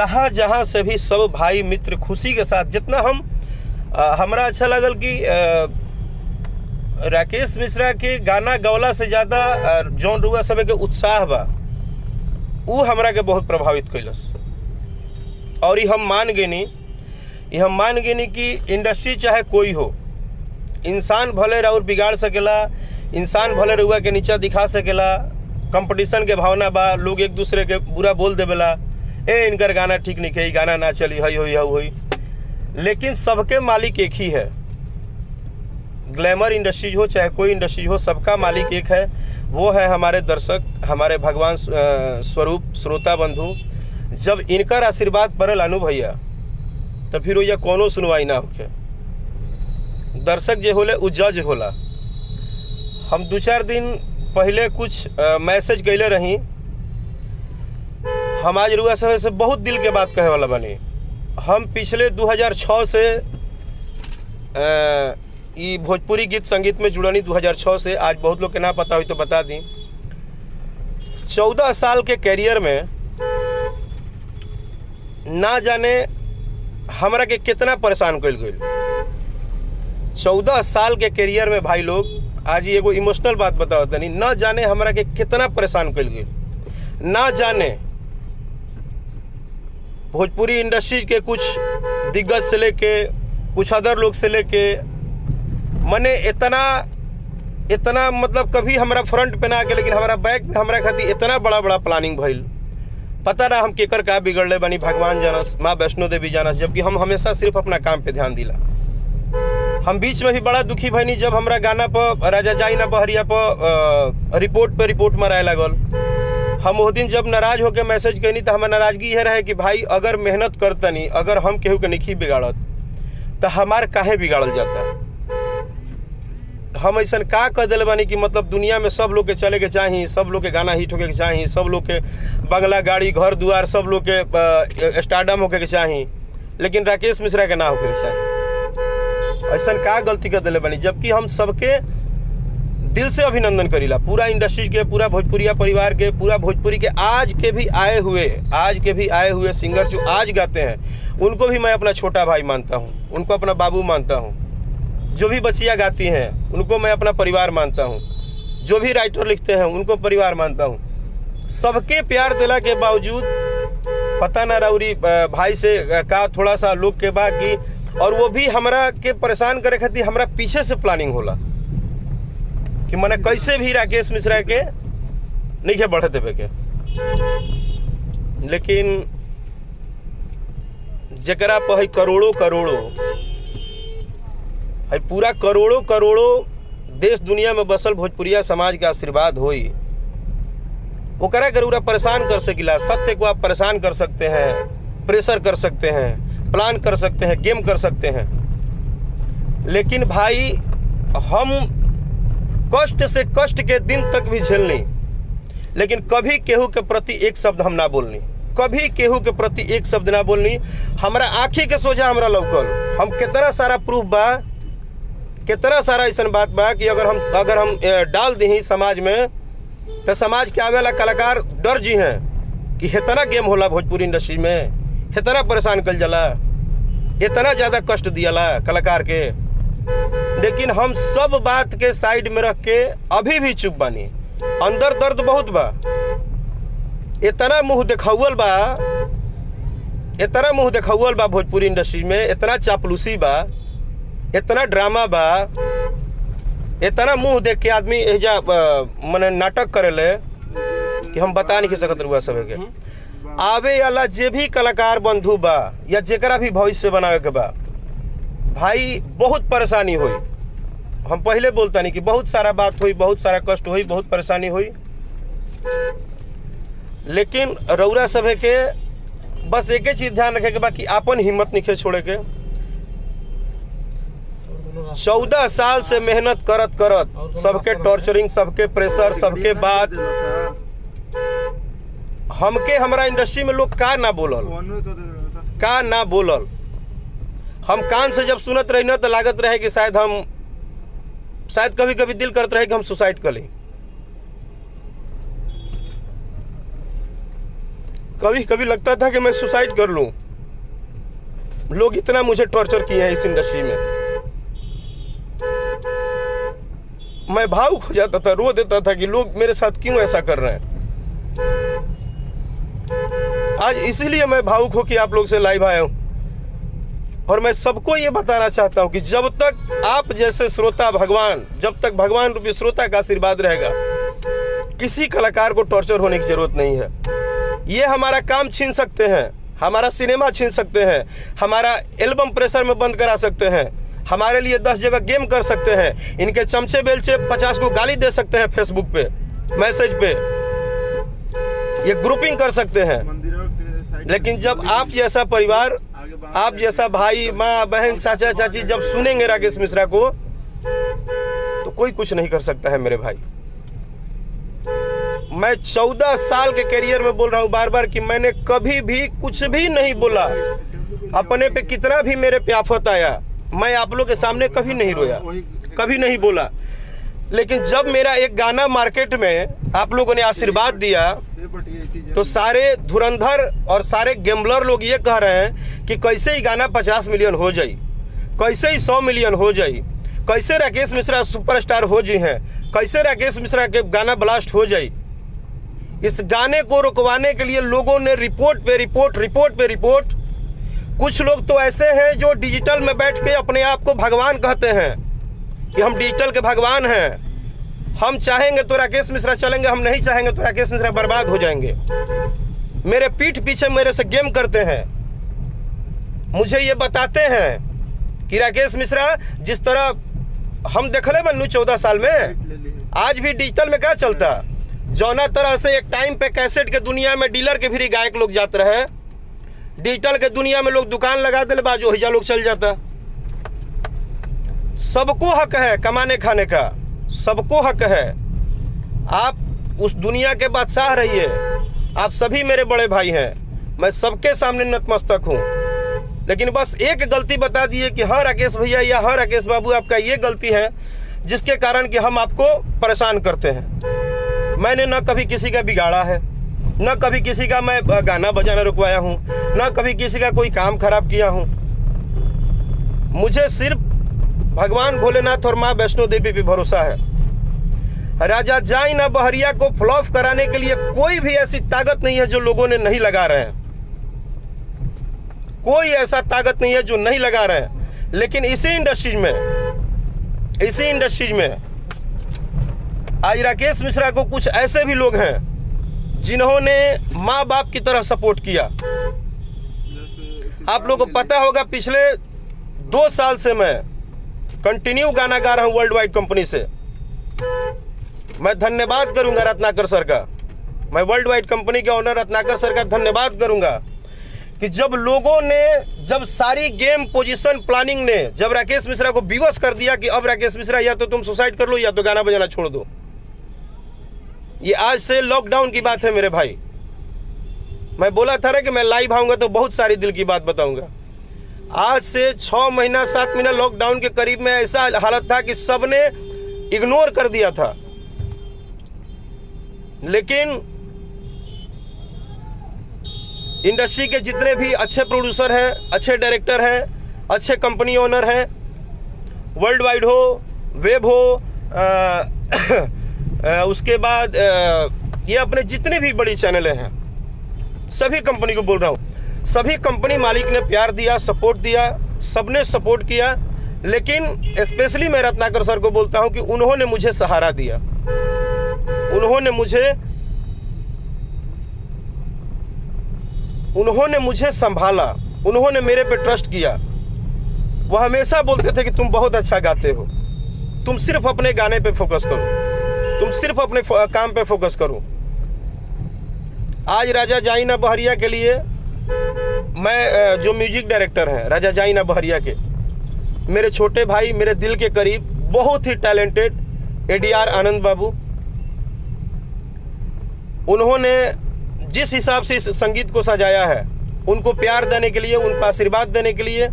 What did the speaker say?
जहाँ जहाँ से भी सब भाई मित्र खुशी के साथ जितना हमरा अच्छा लगल कि राकेश मिश्रा के गाना गवला से ज़्यादा जौन रुआ सब के उत्साह बा वो हमरा के बहुत प्रभावित कैलस। और ये हम मान गए कि इंडस्ट्री चाहे कोई हो, इंसान भले और बिगाड़ सकेला, इंसान भले रुआ के नीचा दिखा सकेला, कंपटीशन के भावना बा, लोग एक दूसरे के बुरा बोल देवेला, इनकर गाना ठीक नहीं है, गाना ना चली हई, लेकिन सबके मालिक एक ही है। ग्लैमर इंडस्ट्रीज हो चाहे कोई इंडस्ट्री हो, सबका मालिक एक है, वो है हमारे दर्शक, हमारे भगवान स्वरूप श्रोता बंधु। जब इनकर आशीर्वाद पड़ल अनु भैया तो फिर वो कोनो सुनवाई ना होके। दर्शक जे होले उ जज होला। हम 2-4 दिन पहले कुछ मैसेज कैले रही, हम आज रुआ से बहुत दिल के बात कहे वाला बनी। हम पिछले 2006 से ये भोजपुरी गीत संगीत में जुड़नी 2006 से। आज बहुत लोग के ना पता हुई तो बता दी। 14 साल के कैरियर में ना जाने हमरा के कितना परेशान कइल गइल। 14 साल के कैरियर में भाई लोग, आज ये एगो इमोशनल बात बताओ तनी, ना जाने हमरा के कितना परेशान कइल गइल। ना जाने भोजपुरी इंडस्ट्री के कुछ दिग्गज से लेके कुछ अदर लोग से लेके मने इतना मतलब कभी हमरा फ्रंट पे ना आके, लेकिन हमारा बैक में हमरा खातिर इतना बड़ा प्लानिंग भइल। पता ना हम केकर का बिगड़ले बनी, भगवान जानस, माँ वैष्णो देवी जानस, जबकि हम हमेशा सिर्फ अपना काम पे ध्यान दिला। हम बीच में भी बड़ा दुखी भइनी जब हमरा गाना पर राजा जाई ना बहरिया पर रिपोर्ट मराए लगल। हम वो दिन जब नाराज होके मैसेज कैनी तो हमार नाराजगी यह रहे कि भाई अगर मेहनत करतनी, अगर हम केहू के नहीं बिगाड़त तो हमार काहे बिगाड़ल जाता। हम ऐसा का कर दिल बानी कि मतलब दुनिया में सब लोग के चले के चाहिए, सब लोग के गाना हिट होके के चाहिए, सब लोग के बंगला गाड़ी घर दुआर सब लोग के स्टारडम होके के चाहिए, लेकिन राकेश मिश्रा के ना होके के चाहिए। ऐसा का गलती कर दिले बानी, जबकि हम सबके दिल से अभिनंदन करीला, पूरा इंडस्ट्री के, पूरा भोजपुरिया परिवार के, पूरा भोजपुरी के आज के भी आए हुए सिंगर जो आज गाते हैं उनको भी मैं अपना छोटा भाई मानता हूँ, उनको अपना बाबू मानता हूँ। जो भी बच्चियाँ गाती हैं उनको मैं अपना परिवार मानता हूँ, जो भी राइटर लिखते हैं उनको परिवार मानता हूँ। सबके प्यार दिला के बावजूद पता ना राउरी भाई से का थोड़ा सा लोग के बाकी, और वो भी हमरा के परेशान करे खातिर हमरा पीछे से प्लानिंग होला कि मने कैसे भी राकेश मिश्रा के नहीं के बढ़े देवे के। लेकिन जकरा पर करोड़ों पूरा करोड़ों देश दुनिया में बसल भोजपुरिया समाज के आशीर्वाद होई, ओकरा जरूर परेशान कर सकिला। सत्य को आप परेशान कर सकते हैं, प्रेशर कर सकते हैं, प्लान कर सकते हैं, गेम कर सकते हैं, लेकिन भाई हम कष्ट से कष्ट के दिन तक भी झेलनी, लेकिन कभी केहू के प्रति एक शब्द हम ना बोलनी, कभी केहू के प्रति एक शब्द ना बोलनी। हमरा आँखी के सोझा हमरा लौकल, हम कितना सारा प्रूफ बा, कितना सारा ऐसा बात बा कि अगर हम डाल दी समाज में तो समाज के आवेला कलाकार डर जी हैं कि इतना गेम होला भोजपुरी इंडस्ट्री में, इतना परेशान कल जाला, इतना ज़्यादा कष्ट दियाला कलाकार के। लेकिन हम सब बात के साइड में रख के अभी भी चुप बानी। अंदर दर्द बहुत बा, इतना मुंह देखावल बा भोजपुरी इंडस्ट्री में, इतना चापलूसी बा, इतना ड्रामा बा, इतना मुंह देख के आदमी एजा मने नाटक करेले कि हम बता नहीं सकत रुआ सब के। आवे वाला जे भी कलाकार बंधु बा या जेकरा भी भविष्य बनावे के बा, भाई बहुत परेशानी हुई। हम पहले बोलता नहीं कि बहुत सारा बात हुई, बहुत सारा कष्ट हुई, बहुत परेशानी हुई, लेकिन रउरा सभे के बस एक ही चीज ध्यान रखे के बा कि आपन हिम्मत नहीं छोड़े के। 14 साल से मेहनत करत सबके टॉर्चरिंग, सबके प्रेशर, सबके बाद हमके हमरा इंडस्ट्री में लोग का ना बोलल, हम कान से जब सुनत रही ना तो लागत रहे कि शायद कभी कभी दिल करते रहे कि हम सुसाइड कर लें। कभी कभी लगता था कि मैं सुसाइड कर लूं। लोग इतना मुझे टॉर्चर किए हैं इस इंडस्ट्री में। मैं भावुक हो जाता था, रो देता था कि लोग मेरे साथ क्यों ऐसा कर रहे हैं। आज इसीलिए मैं भावुक हो कि आप लोग से लाइव आया हूं और मैं सबको ये बताना चाहता हूं कि जब तक आप जैसे श्रोता भगवान, जब तक भगवान रूपी श्रोता का आशीर्वाद रहेगा, किसी कलाकार को टॉर्चर होने की जरूरत नहीं है। ये हमारा काम छीन सकते हैं, हमारा सिनेमा छीन सकते हैं, हमारा एल्बम प्रेशर में बंद करा सकते हैं, हमारे लिए 10 जगह गेम कर सकते हैं, इनके चमचे बेलचे 50 को गाली दे सकते हैं फेसबुक पे, मैसेज पे, ये ग्रुपिंग कर सकते हैं। लेकिन जब आप जैसा परिवार, आप जैसा भाई, माँ, बहन, चाचा, चाची जब सुनेंगे राकेश मिश्रा को, तो कोई कुछ नहीं कर सकता है मेरे भाई। मैं 14 साल के करियर में बोल रहा हूं बार बार कि मैंने कभी भी कुछ भी नहीं बोला। अपने पे कितना भी मेरे पे आफत आया, मैं आप लोग के सामने कभी नहीं रोया, कभी नहीं बोला। लेकिन जब मेरा एक गाना मार्केट में आप लोगों ने आशीर्वाद दिया, तो सारे धुरंधर और सारे गैम्बलर लोग ये कह रहे हैं कि कैसे ही गाना 50 मिलियन हो जाए, कैसे ही 100 मिलियन हो जाए, कैसे राकेश मिश्रा सुपरस्टार हो जी हैं, कैसे राकेश मिश्रा के गाना ब्लास्ट हो जाए। इस गाने को रुकवाने के लिए लोगों ने रिपोर्ट पे रिपोर्ट। कुछ लोग तो ऐसे हैं जो डिजिटल में बैठ के अपने आप को भगवान कहते हैं कि हम डिजिटल के भगवान हैं, हम चाहेंगे तो राकेश मिश्रा चलेंगे, हम नहीं चाहेंगे तो राकेश मिश्रा बर्बाद हो जाएंगे। मेरे पीठ पीछे मेरे से गेम करते हैं, मुझे ये बताते हैं कि राकेश मिश्रा जिस तरह हम देखले बन्नू 14 साल में, आज भी डिजिटल में क्या चलता, जौना तरह से एक टाइम पे कैसेट के दुनिया में डीलर के भी गायक लोग जाते रहे, डिजिटल के दुनिया में लोग दुकान लगा दे बाजू हिजा लोग चल जाता। सबको हक है कमाने खाने का, सबको हक है। आप उस दुनिया के बादशाह रहिए, आप सभी मेरे बड़े भाई हैं, मैं सबके सामने नतमस्तक हूं। लेकिन बस एक गलती बता दिए कि हाँ राकेश भैया या हाँ राकेश बाबू, आपका ये गलती है जिसके कारण कि हम आपको परेशान करते हैं। मैंने न कभी किसी का बिगाड़ा है, न कभी किसी का मैं गाना बजाना रुकवाया हूं, न कभी किसी का कोई काम खराब किया हूं। मुझे सिर्फ भगवान भोलेनाथ और माँ वैष्णो देवी पे भरोसा है। राजा जाई ना बहरिया को फ्लॉप कराने के लिए कोई भी ऐसी ताकत नहीं है जो लोगों ने नहीं लगा रहे हैं, कोई ऐसा ताकत नहीं है जो नहीं लगा रहे हैं। लेकिन इसी इंडस्ट्रीज में आज राकेश मिश्रा को कुछ ऐसे भी लोग हैं जिन्होंने माँ बाप की तरह सपोर्ट किया। आप लोगों को पता होगा पिछले 2 साल से मैं कंटिन्यू गाना गा रहा हूं वर्ल्ड वाइड कंपनी से। मैं धन्यवाद करूंगा रत्नाकर सर का, मैं वर्ल्ड वाइड कंपनी के ओनर रत्नाकर सर का धन्यवाद करूंगा कि जब लोगों ने, जब सारी गेम पोजीशन प्लानिंग ने जब राकेश मिश्रा को विवश कर दिया कि अब राकेश मिश्रा या तो तुम सुसाइड कर लो या तो गाना बजाना छोड़ दो। ये आज से लॉकडाउन की बात है मेरे भाई। मैं बोला था ना कि मैं लाइव आऊंगा तो बहुत सारी दिल की बात बताऊंगा। आज से 6 महीना 7 महीना लॉकडाउन के करीब में ऐसा हालत था कि सबने इग्नोर कर दिया था। लेकिन इंडस्ट्री के जितने भी अच्छे प्रोड्यूसर हैं, अच्छे डायरेक्टर हैं, अच्छे कंपनी ओनर हैं, वर्ल्ड वाइड हो, वेब हो, उसके बाद ये अपने जितने भी बड़ी चैनलें हैं, सभी कंपनी को बोल रहा हूँ, सभी कंपनी मालिक ने प्यार दिया, सपोर्ट दिया, सबने सपोर्ट किया। लेकिन स्पेशली मैं रत्नाकर सर को बोलता हूँ कि उन्होंने मुझे सहारा दिया, उन्होंने मुझे संभाला, उन्होंने मेरे पे ट्रस्ट किया। वो हमेशा बोलते थे कि तुम बहुत अच्छा गाते हो, तुम सिर्फ अपने गाने पे फोकस करो, तुम सिर्फ अपने काम पे फोकस करो। आज राजा जाइना बहरिया के लिए मैं जो म्यूजिक डायरेक्टर हैं राजा जाइना बहरिया के, मेरे छोटे भाई, मेरे दिल के करीब, बहुत ही टैलेंटेड एडीआर आनंद बाबू, उन्होंने जिस हिसाब से इस संगीत को सजाया है, उनको प्यार देने के लिए, उनको आशीर्वाद देने के लिए